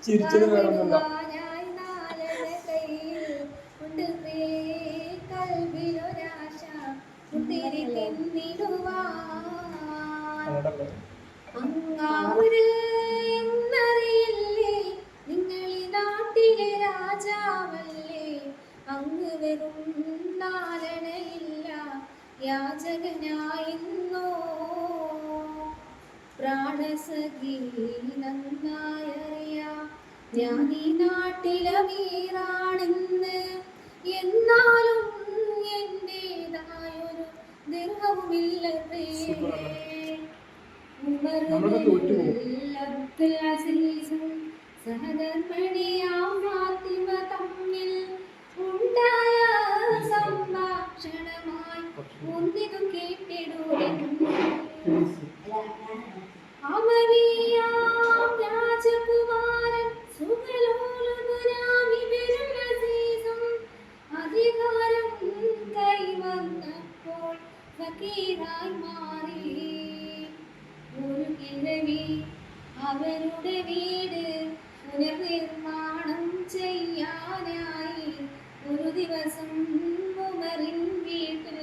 ചിരിച്ചത് വേറൊന്നുമില്ല. നിങ്ങളീ നാട്ടിലെ രാജാവല്ലേ, അങ്ങ് വെറും നാരണയില്ല യാചകനായിന്നോ. പ്രാണസഖി നന്നായറിയാം ഞാൻ ഈ നാട്ടിലമീറാണെന്ന്, എന്നാലും എന്റേതായൊരു ദിർഹവുമില്ല. സഹധർമ്മിണിയാം ഫാത്തിമ തമ്മിൽ ഉണ്ടായ സംഭാഷണമായി ഒന്നിതു കേട്ടിടുവിൻ. അമലിയാം രാജകുമാരൻ സുഖലോലുപുരാമിവരും അസീസും അധികാരം കൈവന്നപ്പോൾ ഫക്കീറായി മാറി. ഒരു കിഴവി അവരുടെ വീട് പുനർനിർമ്മാണം ചെയ്യാനായി ഒരു ദിവസം ഉമറിൻ വീട്ടിൽ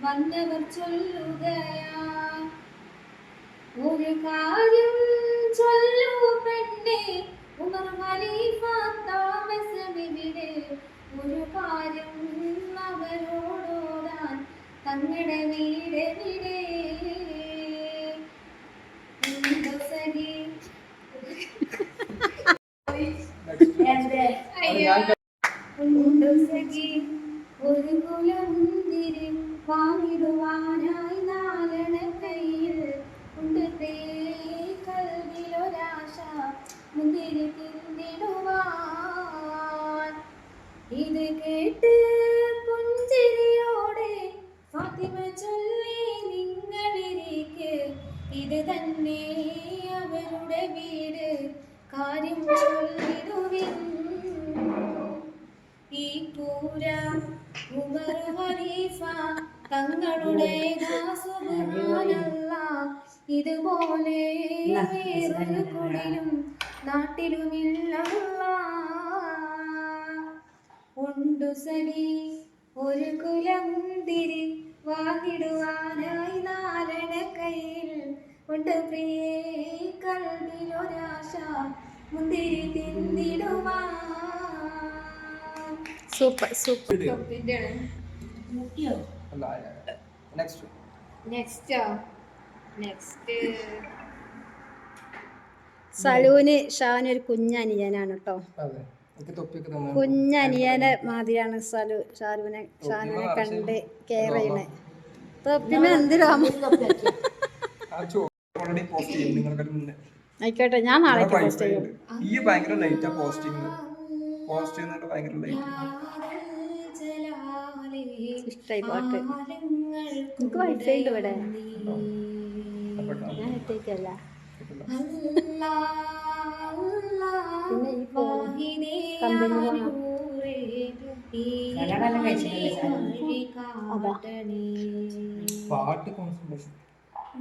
വന്നവർ ചൊല്ലുകയാ, ഒരു കാര്യം ചൊല്ലൂ പെണ്ണേ, ഉമർ ഖലീഫ താമസമെവിടെ, ഒരു കാര്യം അവരോടോടാൻ തങ്ങളുടെ വീടെവിടെ. ഒരു കുലമുന്തിരി വാങ്ങിടുവാനായി നാലണ കയ്യിൽ ഉണ്ട്, കൽവിലൊരാശ മുന്തിരി തിന്നിടുവാൻ. ഇത് കേട്ട് പുഞ്ചിരിയോടെ ഫാത്തിമ ചൊല്ലി, നിങ്ങളിരിക്ക്, ഇത് തന്നെ അവരുടെ വീട്, കാര്യം ചൊല്ലിടുവിൻ. ഈ കൂര ഉമർ ഖലീഫ തങ്ങളുടേതാ, സുബ്ഹാനല്ലാഹ്, ഇതുപോലെ വേറൊരു കുടിലും നാട്ടിലുമില്ലല്ലാഹ്. ഉണ്ടു സഖി ഒരു കുലമുന്തിരി വാങ്ങിടുവാനായി നാലണ കയ്യിൽ ഉണ്ട്, പ്രിയേ കൽവിലൊരാശ മുന്തിരി തിന്നിടുവാൻ. Super super. സലൂന് ഷാനൊരു കുഞ്ഞനിയനാണ് കേട്ടോ. കുഞ്ഞനിയനെ മാതിരിയാണ് ഷാനുവിനെ കണ്ട് കെയർ ചെയ്യണേ. തൊപ്പിമേ എന്തിനാമോ ആയിക്കോട്ടെ, ഞാൻ നാളെ പോസ്റ്റ് ചെയ്യും. ഇഷ്ടായി പാട്ട്. എനിക്ക് വൈഫൈ ഉണ്ട് ഇവിടെ, ഞാൻ ഇട്ടേക്കല്ല. പിന്നെ ഈ ഫോൺ കമ്പനി പോണം.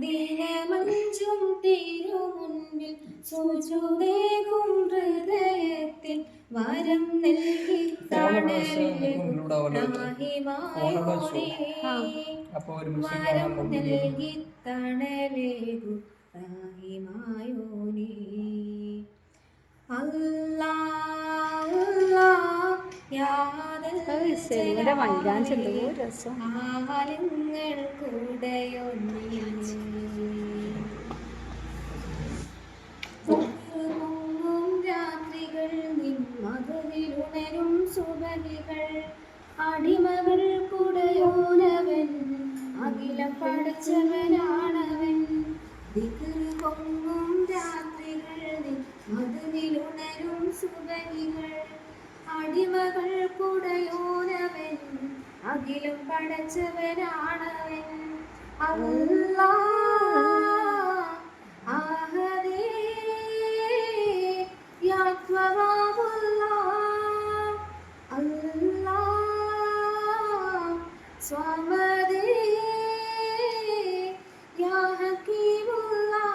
ദിനമഞ്ചും തിരുമുൻപിൽ സുജൂദേകും ഹൃദയത്തിൽ വരം നൽകി തണലേകും റാഹിമായോനേ, വരം നൽകി തണലേകും റാഹിമായോനേ. അല്ലാഹ് അല്ലാഹ് യാദൽ രസം. ആലങ്ങൾ കൂടെയൊന്നിച്ച് രാത്രികൾ നിൻ മധുരിലുണരും സുബഹികൾ, അടിമകൾ കൂടെയോനവൻ, അഖിലം പഠിച്ചവനാണവൻ. ദിക്ർ പൊങ്ങും രാത്രികൾ നിൻ മധുരിലുണരും സുബഹികൾ, അടിമകൾ കൂടെയോനവൻ, അഖിലം പടച്ചവനാണവൻ. അല്ലാഹ് സ്വമദേ യാ ഹകീമുല്ലാഹ്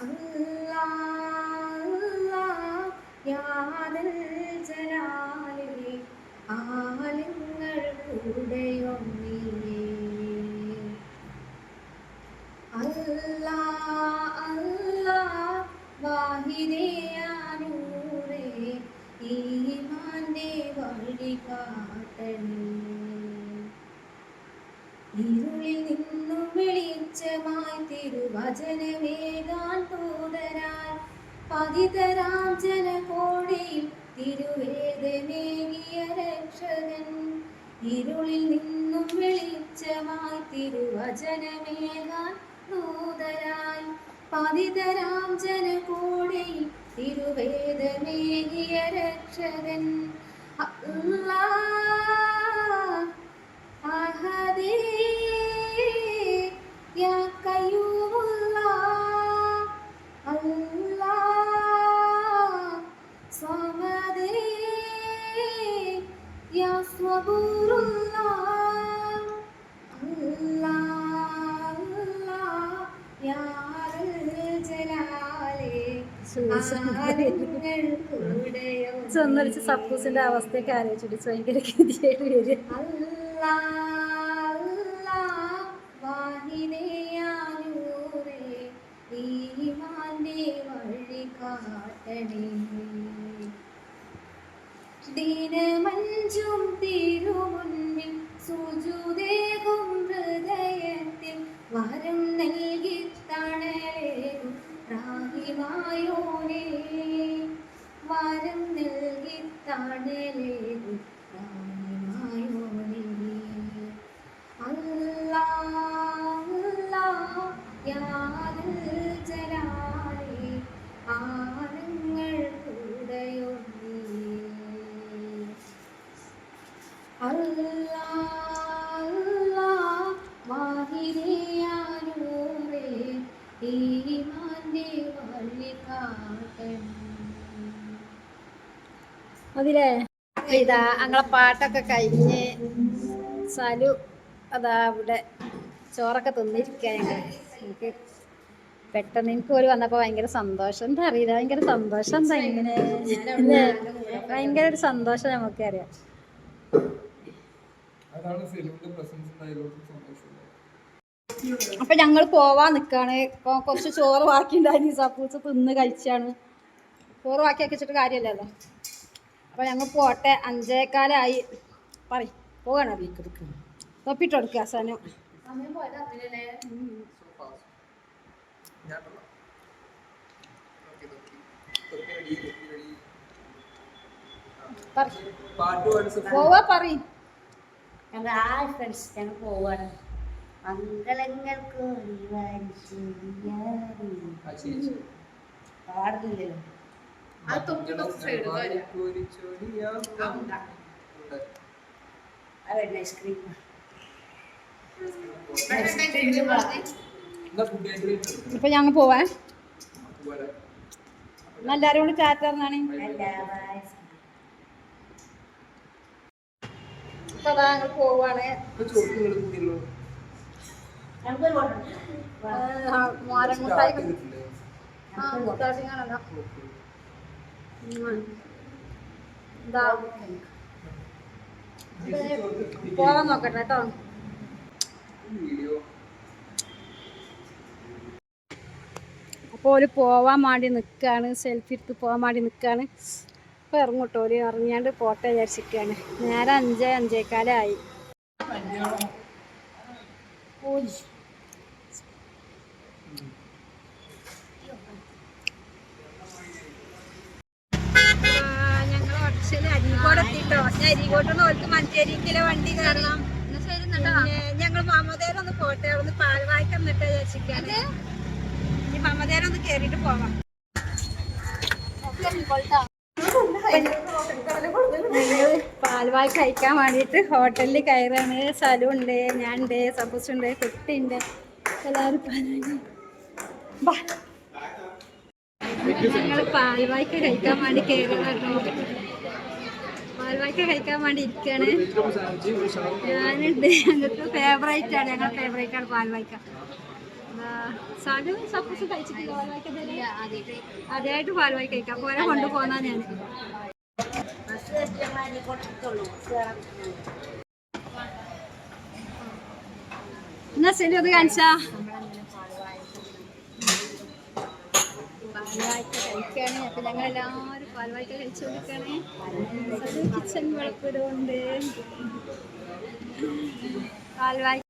അല്ലാഹ് അല്ലാഹ് യാ ദൽ ജലാലി ആലങ്ങൾ കൂടെയൊന്നിയേ അല്ലാഹ് അല്ലാഹ് വാഹിദേ യാ നൂറേ ഈമാന്റെ വഴി കാട്ടണേ ഇരുളിൽ നിന്നും വെളിച്ചമായി തിരുവചനമേകാൻ തൂതരാൻ പതിതരാം ജനകോടിയിൽ തിരുവേദമേകിയ രക്ഷകൻ ഇരുളിൽ നിന്നും വെളിച്ചമായി തിരുവചനമേകാൻ തൂതരായി പതിതരാം ജനകോടിയിൽ തിരുവേദമേകിയ രക്ഷകൻ അല്ലാഹ് അഹദേ യാ ഖയ്യൂമുല്ലാഹ് അല്ലാഹ് സ്വമദേ യാ സ്വബൂറുല്ലാഹ് അല്ലാഹ് അല്ലാഹ് യാ ദൽ ജലാലി ആലങ്ങൾ കൂടെയൊന്നിയേ ചെന്നടിച്ച് സപ്പൂസിന്റെ അവസ്ഥയൊക്കെ ആലോചിച്ചിട്ട് ഭയങ്കര ഗതിയായിട്ട് വരും. ദിനമഞ്ചും തിരുമുൻപിൽ സുജൂദേകും ഹൃദയത്തിൽ വരം നൽകി തണലേകും റാഹിമായോനേ വരം നൽകി തണലേകും റാഹിമായോനേ അല്ലാഹ് അല്ലാഹ് യാ ദൽ ജലാലി ആലങ്ങൾ കൂടെയൊന്നിയേ അല്ലാഹ് അല്ലാഹ് വാഹിദേ യാ നൂറേ ഈമാന്റെ വഴി കാട്ടണേ. അതിലേ ഇതാ ഞങ്ങളെ പാട്ടൊക്കെ കഴിഞ്ഞ് സലു അതാ ഇവിടെ ചോറൊക്കെ തിന്നിരിക്കുക. എനിക്ക് പെട്ടെന്ന് എനിക്ക് ഒരു വന്നപ്പോൾ ഭയങ്കര സന്തോഷം. എന്താ അറിയില്ല, ഭയങ്കര സന്തോഷം. എന്താ ഇങ്ങനെ അല്ലേ? ഭയങ്കര ഒരു സന്തോഷം നമുക്കറിയാം. അപ്പൊ ഞങ്ങൾ പോവാൻ നിക്കാണ്. ഇപ്പൊ കുറച്ച് ചോറ് ബാക്കി ഉണ്ടായിരുന്നു. സപ്പൂസ് തിന്ന് കഴിച്ചാണ്. ചോറ് ബാക്കി വെച്ചിട്ട് കാര്യമല്ലല്ലോ. അപ്പൊ ഞങ്ങൾ പോട്ടെ. 5:15 പറയും പോവാണ്. തൊപ്പിട്ട് കൊടുക്കുക സനു. പോവാ പറയും. ഞങ്ങൾ ഫ്രണ്ട്സ് ഞങ്ങൾ പോവാണ്. മംഗളങ്ങൾക്ക് പാടുന്നില്ലല്ലോ. ഐസ്ക്രീം ഇപ്പൊ ഞങ്ങൾ പോവാൻ എല്ലാരും കൂടി ചാറ്റാർന്നാണ്. ഇപ്പൊ ഞങ്ങൾ പോവാണ്. മോരമുട്ടായി പോവാൻ നോക്കട്ടെ കേട്ടോ. അപ്പോൾ ഓര് പോവാൻ വേണ്ടി നിൽക്കുകയാണ്. സെൽഫി എടുത്ത് പോകാൻ വേണ്ടി നിൽക്കുകയാണ്. അപ്പോൾ ഇറങ്ങൂട്ടോ. ഓര് ഇറങ്ങിയാണ്ട് പോട്ടെ വിചാരിച്ചിരിക്കുകയാണ്. നേരെ 5:15 ഞങ്ങൾ ഓട്ടോറിക്ഷയിൽ അരീക്കോട് എത്തിട്ടോ. അരീക്കോട്ടിന്ന് ഓർക്ക് മഞ്ചേരിക്കിലെ വണ്ടി കയറണം. പിന്നെ ഞങ്ങൾ മമതേരൊന്ന് പോട്ടെ. അവിടെ പാൽവായ്ക്ക് എന്നിട്ട് വിചാരിച്ചിരിക്കുകയാണ്. ഇനി മമതേരൊന്ന് കയറിയിട്ട് പോവാം. പാൽവായ് കഴിക്കാൻ വേണ്ടിയിട്ട് ഹോട്ടലിൽ കയറാണ്. സലുണ്ട്, ഞാനുണ്ട്, സബൂസുണ്ട്, കുട്ടിയുണ്ട്. എല്ലാവരും ഞങ്ങൾ പാൽവായ്ക്ക് കഴിക്കാൻ വേണ്ടി കയറുകയായിരുന്നു. പാൽവായ്ക്ക കഴിക്കാൻ വേണ്ടി ഇരിക്കുകയാണ്. ഞാനുണ്ട്, ഞങ്ങൾക്ക് ഫേവറേറ്റ് ആണ്, ഞങ്ങളുടെ ഫേവറേറ്റ് ആണ് പാൽവായ്ക്ക. സാധു സപ്പോസ് കഴിച്ചിട്ടില്ല പാൽവായ്ക്ക? ആദ്യമായിട്ട് പാൽവായ്ക്ക കഴിക്കാം. പോലെ കൊണ്ടുപോകുന്ന ഞാൻ. എന്നാ ശരി, അത് കാണിച്ചാ. പാൽവായ്ക്ക കഴിക്കുകയാണ്. അപ്പം ഞങ്ങളെല്ലാവരും പാൽവായ്ക്ക കഴിച്ചു കൊടുക്കുകയാണ്. കിച്ചൺ വിളപ്പിടുകൊണ്ട് പാൽവായ്ക്ക